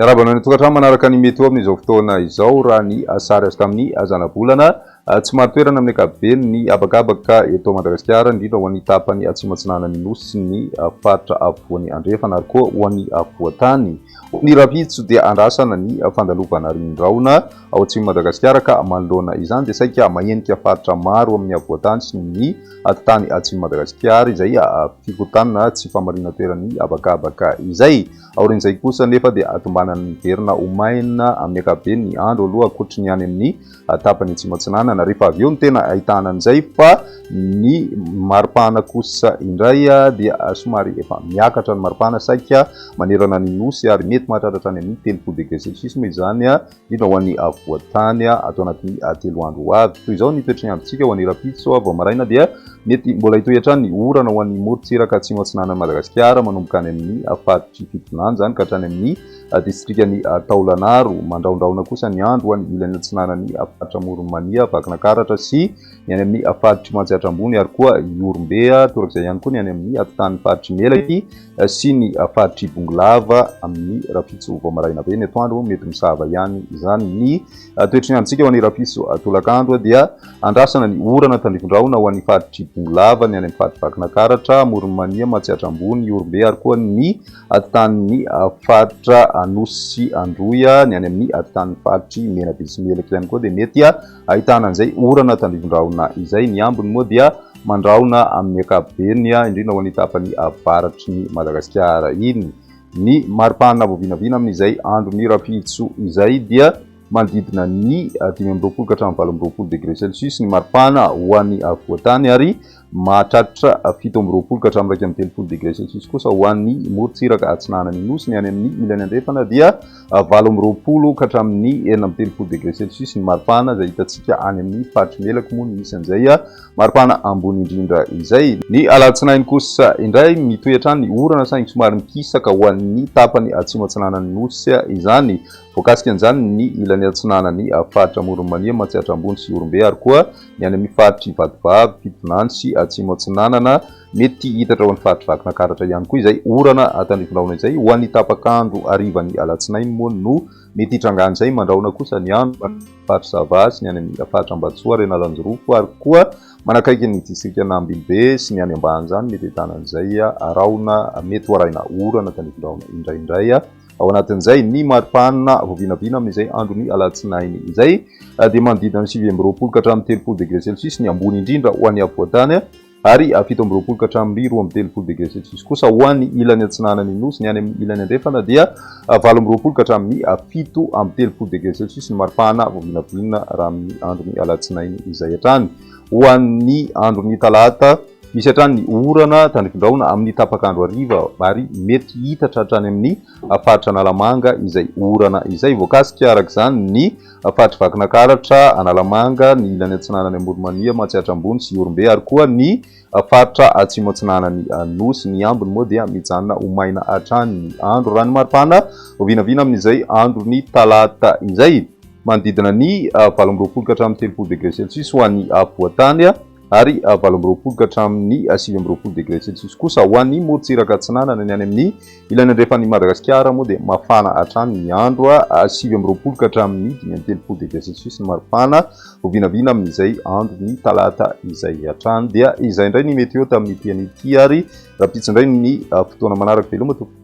Miarabana ny tokantrano manaraka ny mety eo amin'izao fotoana izao raha ny sary azy tamin'ny zana-bolana tsy maro toerana amin'ny ankapobeny ny abakabaka eto Madagasikara indrindra ho an'ny tapany atsimo atsinanany nosy sy ny faritra afovoan'ny andrefana ary koa ho an'ny afovoan-tany. Ny Rapitso dia andrasana ny fandalovana rindraona ao atsimo Madagasikara ka manoloana izany dia saika mahenika faritra maro amin'ny afovoan-tany sy ny tany atsimo Madagasikara izay fikotanana tsy famarina toeran'ny abakabaka izay. Aorin'izay kosa nefa dia atombanana niverina omaina amin'ny ankapobeny ny andro aloha ankoatry ny any amin'ny tapany atsimo atsinanana rehefa avy eo ny tena ahitana an'izay fa ny maripana kosa indray dia somary efa miakatra ny maripana saika manerana ny nosy ary mety mahatratra any amin'ny 30 degré celsius moa izany indrindra ho an'ny afovoan-tany atao anatin'ny 3 andro ho avy. Toy izao ny toetrany androntsika ho an'ny Rapitso vao maraina dia mety mbola hitoetra ny orana ho an'ny morontsiraka atsimo atsinanana Madagasikara manomboka any amin'ny faritry fitonany zany ka hatrany amin'ny distrikany Taolagnaro. Mandraondraona kosa ny andro ho an'ny ilany atsinanany faritra Moronmania, Vakinankaratra sy ny any amin'ny faritry Mantsihatra ambony ary koa Iorom-Be torak'izay ihany koa ny any amin'ny atotan'ny faritry Melaky sy ny faritry Bongolava amin'ny Rapitso vao maraina be. Ny atoandro mety misava ihany izany ny toetrany androntsika ho an'ny Rapitso tolakandro dia andrasana ny orana tandrifondraona ho an'ny faritry Bongolava ny any amin'ny faritry Vakinankaratra, Moronmania, Mantsihatra ambony, Iorom-Be ary koa ny atotan'ny faritra Anosy sy Androya ny any amin'ny atotan'ny faritry Menabe sy Melaky ihany koa dia mety ahitana an'izay orana tandrifondraona izay. Ny ambiny moa dia mandraona amin'ny ankapobeny indrindra ho an'ny tapany avaratry ny Madagasikara iny. Ny maripana voavinavina amin'izay andro ny Rapitso izay dia manodidina ny 5 ka hatramin'ny 20 degré celsius ny maripana ho an'ny afovoan-tany ary mahatratra 17 ka hatramin'ny 30 degré celsius kosa ho an'ny morontsiraka atsinanany nosy ny any amin'ny ilany andrefana dia 18 ka hatramin'ny 30 degré celsius ny maripana izay hitantsika any amin'ny faritry Melaky moa misy an'izay maripana ambony indrindra izay. Ny alatsinainy kosa indray mitoetra ny orana saingy somary mikisaka ho an'ny tapany atsimo atsinanany nosy izany. Voakasika an'izany ny ilany atsinanany faritra Moronmania, Mantsihatra ambony sy Iorom-Be ary koa ny any amin'ny faritry Vatovavy, Fitonany sy atsimo atsinanana mety hitatra ho an'ny faritry Vakinankaratra ihany koa izay orana tandrifondraona izay ho an'ny tapakandro arivany alatsinainy moa no mety hitrangana izay. Mandraona kosa ny andro faritry Sava sy ny any amin'ny faritra Ambatsoa, Renalanjorofo ary koa manakaiky ny distrikana Ambilobe sy ny any ambany zany mety ahitana an'izay araona mety ho araina orana tandrifondraona indraindray. Ao anatin'izay ny maripana voavinavina amin'izay andro ny alatsinainy izay dia manodidina ny 20 ka hatramin'ny 30 degré celsius ny ambony indrindra ho an'ny afovoan-tany ary 17 ka hatramin'ny 30 degré celsius kosa ho an'ny ilany atsinanany nosy ny any amin'ny ilany andrefana dia 18 ka hatramin'ny 17 degré celsius ny maripana voavinavina raha amin'ny andro ny alatsinainy izay hatrany. Ho an'ny andro ny talata misy hatrany ny orana tandrifondraona amin'ny tapakandro ariva ary mety hitatra hatrany amin'ny faritra Analamanga izay orana izay. Voakasika arak'izany ny faritry Vakinankaratra, Analamanga, ny ilany atsinanany Moronmania, Mantsihatra ambony sy Iorom-Be ary koa ny faritra atsimo atsinanany nosy. Ny ambiny moa dia mijanona omaina hatrany ny andro raha ny maripana voavinavina amin'izay andro ny talata izay manodidina ny 18 ka hatramin'ny 30 degré celsius ho an'ny afovoan-tany ary 18 ka hatramin'ny 19 degré celsius kosa ho an'ny morontsiraka atsinanana ny any amin'ny ilany andrefan'ny Madagasikara moa dia mafana hatrany ny andro 19 ka hatramin'ny 30 degré celsius ny maripana voavinavina amin'izay andro ny talata izay hatrany. Dia izay indray ny meteo tamin'ny tian'ity ary Rapitso indray ny fotoana manaraka veloma tompoko.